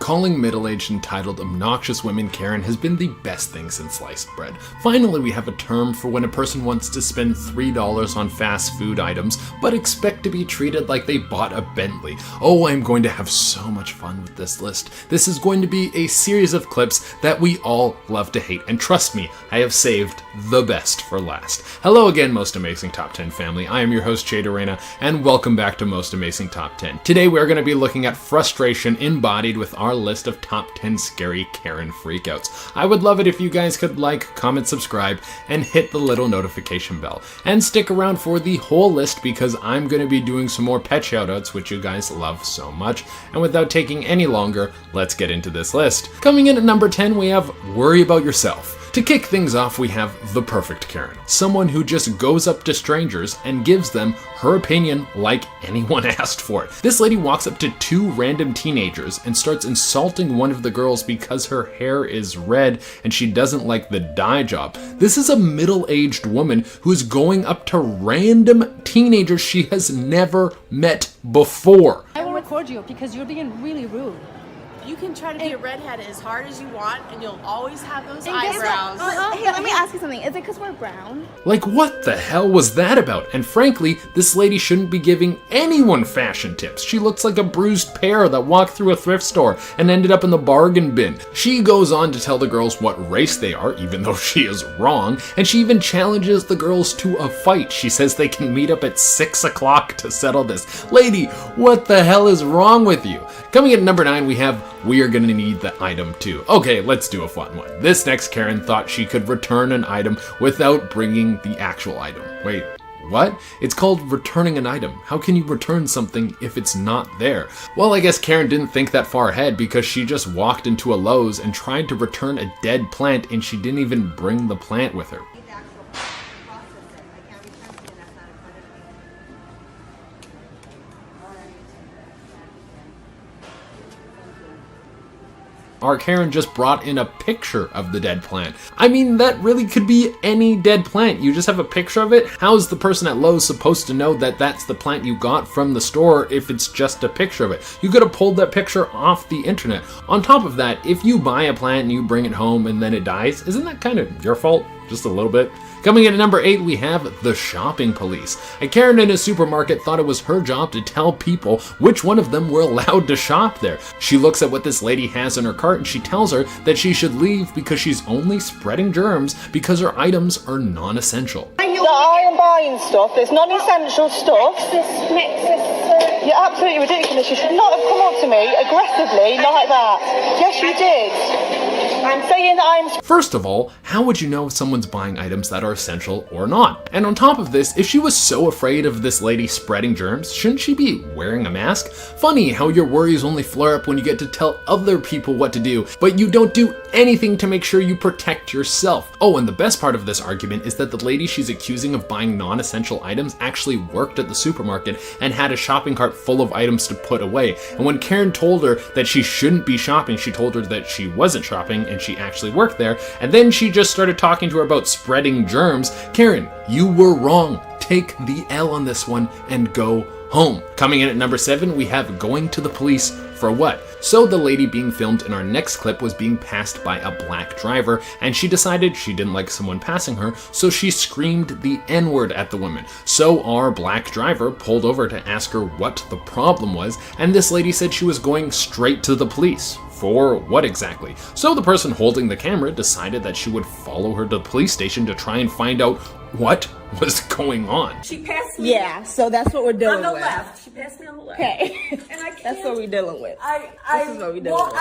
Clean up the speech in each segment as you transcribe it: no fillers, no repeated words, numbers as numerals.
Calling middle-aged, entitled, obnoxious women Karen has been the best thing since sliced bread. Finally, we have a term for when a person wants to spend $3 on fast food items, but expect to be treated like they bought a Bentley. Oh, I'm going to have so much fun with this list. This is going to be a series of clips that we all love to hate, and trust me, I have saved the best for last. Hello again, Most Amazing Top 10 family. I am your host, Jay Dorena, and welcome back to Most Amazing Top 10. Today, we're going to be looking at frustration embodied with our list of top 10 scary Karen freakouts. I would love it if you guys could like, comment, subscribe, and hit the little notification bell. And stick around for the whole list because I'm going to be doing some more pet shoutouts, which you guys love so much. And without taking any longer, let's get into this list. Coming in at number 10, we have Worry About Yourself. To kick things off, we have the perfect Karen. Someone who just goes up to strangers and gives them her opinion like anyone asked for it. This lady walks up to two random teenagers and starts insulting one of the girls because her hair is red and she doesn't like the dye job. This is a middle-aged woman who is going up to random teenagers she has never met before. I will record you because you're being really rude. You can try to be a redhead as hard as you want, and you'll always have those And guess what? eyebrows. Hey, let me ask you something. Is it because we're brown? Like, what the hell was that about? And frankly, this lady shouldn't be giving anyone fashion tips. She looks like a bruised pear that walked through a thrift store and ended up in the bargain bin. She goes on to tell the girls what race they are, even though she is wrong, and she even challenges the girls to a fight. She says they can meet up at 6 o'clock to settle this. Lady, what the hell is wrong with you? Coming in at number 9, we have We Are Gonna Need the Item Too. Okay, let's do a fun one. This next Karen thought she could return an item without bringing the actual item. Wait, what? It's called returning an item. How can you return something if it's not there? Well, I guess Karen didn't think that far ahead because she just walked into a Lowe's and tried to return a dead plant and she didn't even bring the plant with her. Our Karen just brought in a picture of the dead plant. I mean, that really could be any dead plant. You just have a picture of it. How is the person at Lowe's supposed to know that that's the plant you got from the store if it's just a picture of it? You could have pulled that picture off the internet. On top of that, if you buy a plant and you bring it home and then it dies, isn't that kind of your fault? Just a little bit. Coming in at number 8, we have the shopping police. A Karen in a supermarket thought it was her job to tell people which one of them were allowed to shop there. She looks at what this lady has in her cart and she tells her that she should leave because she's only spreading germs because her items are non-essential. That I am buying stuff, it's non-essential stuff. You're absolutely ridiculous. You should not have come up to me aggressively like that. Yes, you did. I'm saying that First of all, how would you know if someone's buying items that are essential or not? And on top of this, if she was so afraid of this lady spreading germs, shouldn't she be wearing a mask? Funny how your worries only flare up when you get to tell other people what to do, but you don't do anything to make sure you protect yourself. Oh, and the best part of this argument is that the lady she's accusing of buying non-essential items actually worked at the supermarket and had a shopping cart full of items to put away. And when Karen told her that she shouldn't be shopping, she told her that she wasn't shopping and she actually worked there. And then she just started talking to her about spreading germs. Karen, you were wrong. Take the L on this one and go home. Coming in at number 7, we have going to the police for what? So the lady being filmed in our next clip was being passed by a black driver, and she decided she didn't like someone passing her, so she screamed the N-word at the woman. So our black driver pulled over to ask her what the problem was, and this lady said she was going straight to the police. For what exactly? So the person holding the camera decided that she would follow her to the police station to try and find out what was going on. She passed me. Yeah, so that's what we're dealing on the with. left. She passed me on the left. Okay. And I can't. That's what we're dealing with. This is what we dealing with.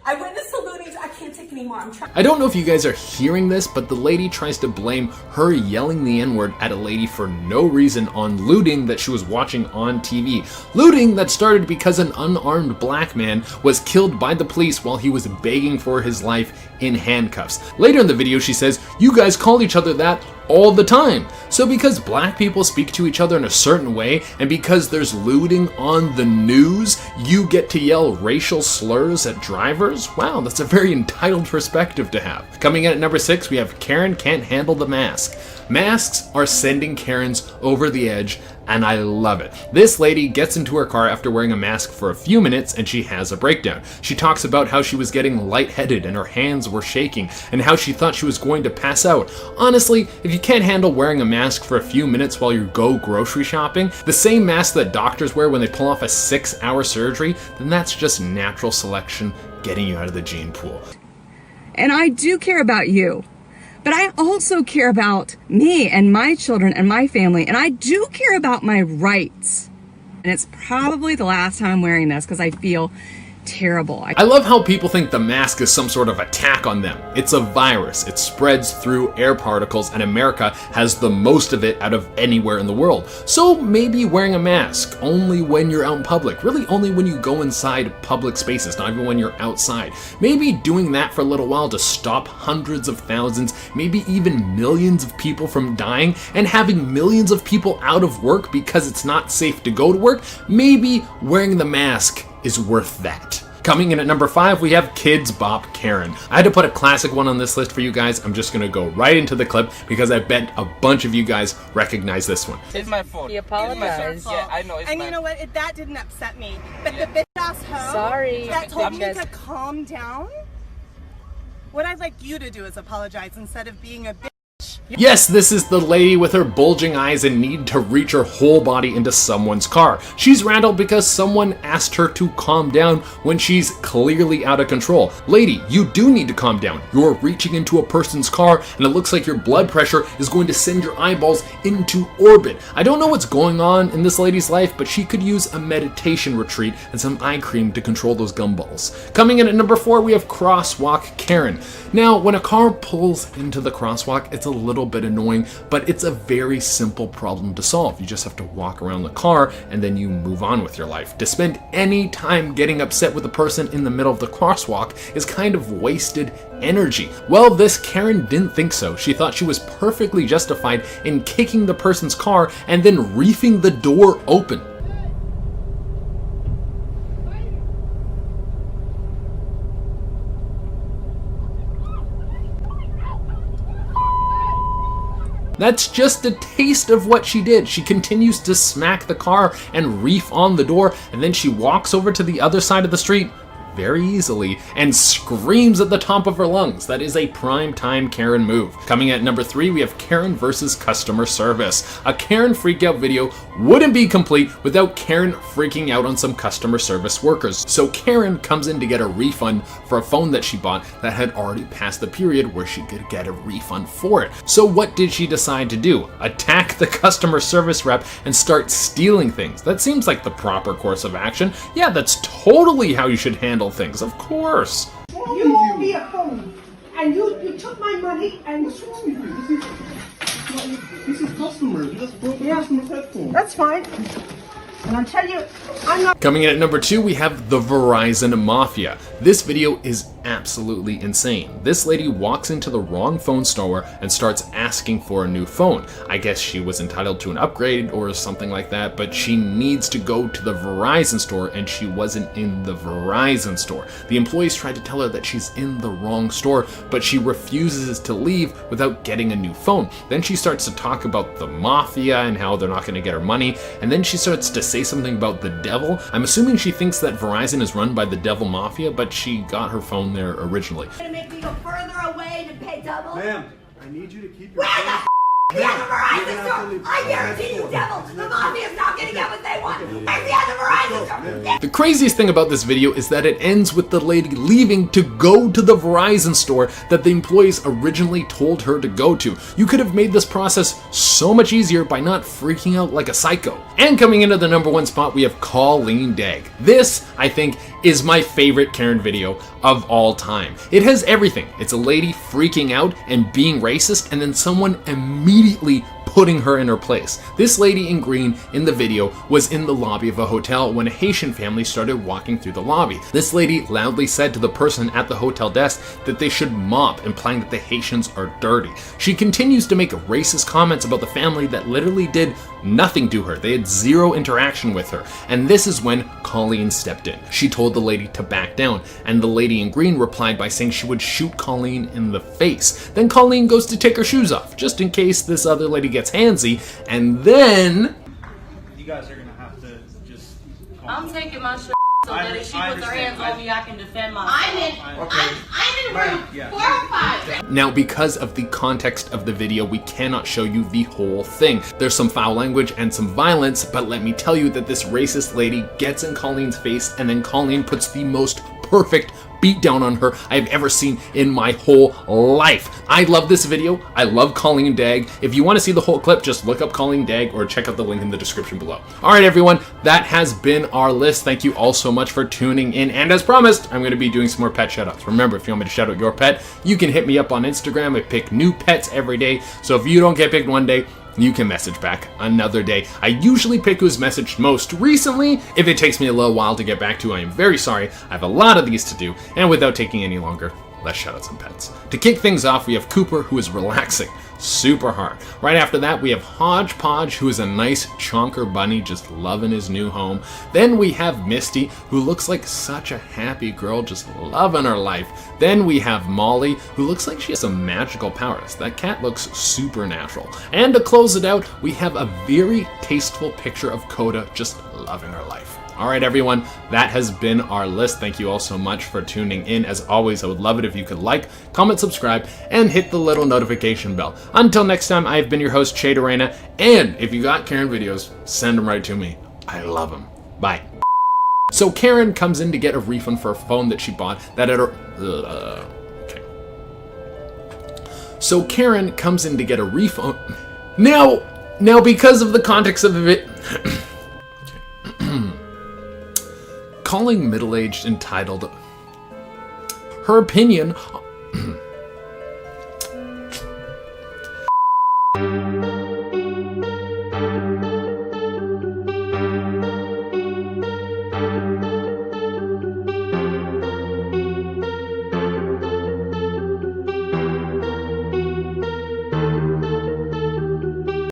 I witnessed the lootings. I can't take anymore. I'm trying. I don't know if you guys are hearing this, but the lady tries to blame her yelling the N-word at a lady for no reason on looting that she was watching on TV. Looting that started because an unarmed black man was killed by the police while he was begging for his life in handcuffs. Later in the video, she says, "You guys call each other that all the time." So because black people speak to each other in a certain way, and because there's looting on the news, you get to yell racial slurs at drivers? Wow, that's a very entitled perspective to have. Coming in at number 6, we have Karen can't handle the mask. Masks are sending Karens over the edge and I love it. This lady gets into her car after wearing a mask for a few minutes and she has a breakdown. She talks about how she was getting lightheaded and her hands were shaking and how she thought she was going to pass out. Honestly, if you can't handle wearing a mask for a few minutes while you go grocery shopping, the same mask that doctors wear when they pull off a 6-hour surgery, then that's just natural selection getting you out of the gene pool. And I do care about you. But I also care about me and my children and my family, and I do care about my rights. And it's probably the last time I'm wearing this because I feel terrible. I love how people think the mask is some sort of attack on them. It's a virus. It spreads through air particles, and America has the most of it out of anywhere in the world. So maybe wearing a mask only when you're out in public, really only when you go inside public spaces, not even when you're outside. Maybe doing that for a little while to stop hundreds of thousands, maybe even millions of people from dying, and having millions of people out of work because it's not safe to go to work. Maybe wearing the mask is worth that. Coming in at number 5, we have Kidz Bop Karen. I had to put a classic one on this list for you guys. I'm just gonna go right into the clip because I bet a bunch of you guys recognize this one. It's my fault. He apologized. Yeah, I know. It's And my... you know what? That didn't upset me. But the bitch ass hoe Sorry. that told me Just- to calm down. What I'd like you to do is apologize instead of being a bitch. Yes, this is the lady with her bulging eyes and need to reach her whole body into someone's car. She's rattled because someone asked her to calm down when she's clearly out of control. Lady, you do need to calm down. You're reaching into a person's car and it looks like your blood pressure is going to send your eyeballs into orbit. I don't know what's going on in this lady's life, but she could use a meditation retreat and some eye cream to control those gumballs. Coming in at number 4, we have Crosswalk Karen. Now, when a car pulls into the crosswalk, it's a little bit annoying, but it's a very simple problem to solve. You just have to walk around the car and then you move on with your life. To spend any time getting upset with the person in the middle of the crosswalk is kind of wasted energy. Well, this Karen didn't think so. She thought she was perfectly justified in kicking the person's car and then reefing the door open. That's just a taste of what she did. She continues to smack the car and reef on the door, and then she walks over to the other side of the street very easily and screams at the top of her lungs. That is a prime time Karen move. Coming at number 3, we have Karen versus customer service. A Karen freakout video wouldn't be complete without Karen freaking out on some customer service workers. So Karen comes in to get a refund for a phone that she bought that had already passed the period where she could get a refund for it. So what did she decide to do? Attack the customer service rep and start stealing things. That seems like the proper course of action. Yeah, that's totally how you should handle things, of course. You owe me a phone, and you took my money and What's wrong with you? This is customers. You just broke the customer's headphone. that's fine. And I'll tell you, I'm not. Coming in at number 2, we have the Verizon Mafia. This video is absolutely insane. This lady walks into the wrong phone store and starts asking for a new phone. I guess she was entitled to an upgrade or something like that, but she needs to go to the Verizon store and she wasn't in the Verizon store. The employees tried to tell her that she's in the wrong store, but she refuses to leave without getting a new phone. Then she starts to talk about the mafia and how they're not going to get her money, and then she starts to say something about the devil. I'm assuming she thinks that Verizon is run by the devil mafia, but she got her phone there originally. Gonna make me go further away to pay double? Ma'am, I need you to keep your Where phone. the f*** is the Verizon store? I guarantee you, devil, the mafia's not gonna get what they want. It's the other Verizon store. The craziest thing about this video is that it ends with the lady leaving to go to the Verizon store that the employees originally told her to go to. You could have made this process so much easier by not freaking out like a psycho. And coming into the number 1 spot, we have Colleen Dagg. This, I think, is my favorite Karen video of all time. It has everything. It's a lady freaking out and being racist, and then someone immediately putting her in her place. This lady in green in the video was in the lobby of a hotel when a Haitian family started walking through the lobby. This lady loudly said to the person at the hotel desk that they should mop, implying that the Haitians are dirty. She continues to make racist comments about the family that literally did nothing to her. They had zero interaction with her. And this is when Colleen stepped in. She told the lady to back down, and the lady in green replied by saying she would shoot Colleen in the face. Then Colleen goes to take her shoes off, just in case this other lady gets handsy, and then I'm taking my shit so that if she puts her hands on me, I can defend myself. I'm in room 405. Now, because of the context of the video, we cannot show you the whole thing. There's some foul language and some violence, but let me tell you that this racist lady gets in Colleen's face, and then Colleen puts the most perfect beat down on her I've ever seen in my whole life. I love this video. I love Colleen Dagg. If you want to see the whole clip, just look up Colleen Dagg or check out the link in the description below. All right, everyone, that has been our list. Thank you all so much for tuning in. And as promised, I'm going to be doing some more pet shoutouts. Remember, if you want me to shout out your pet, you can hit me up on Instagram. I pick new pets every day. So if you don't get picked one day, you can message back another day. I usually pick who's messaged most recently. If it takes me a little while to get back to, I am very sorry. I have a lot of these to do, and without taking any longer, let's shout out some pets. To kick things off, we have Cooper, who is relaxing super hard. Right after that, we have Hodgepodge, who is a nice chonker bunny just loving his new home. Then we have Misty, who looks like such a happy girl just loving her life. Then we have Molly, who looks like she has some magical powers. That cat looks supernatural. And to close it out, we have a very tasteful picture of Coda just loving her life. All right, everyone, that has been our list. Thank you all so much for tuning in. As always, I would love it if you could like, comment, subscribe, and hit the little notification bell. Until next time, I've been your host, Che Dorena, and if you got Karen videos, send them right to me. I love them. Bye. So Karen comes in to get a refund for a phone that she bought that had her... okay. So Karen comes in to get a refund... Now, because of the context of it... Calling middle-aged entitled... Her opinion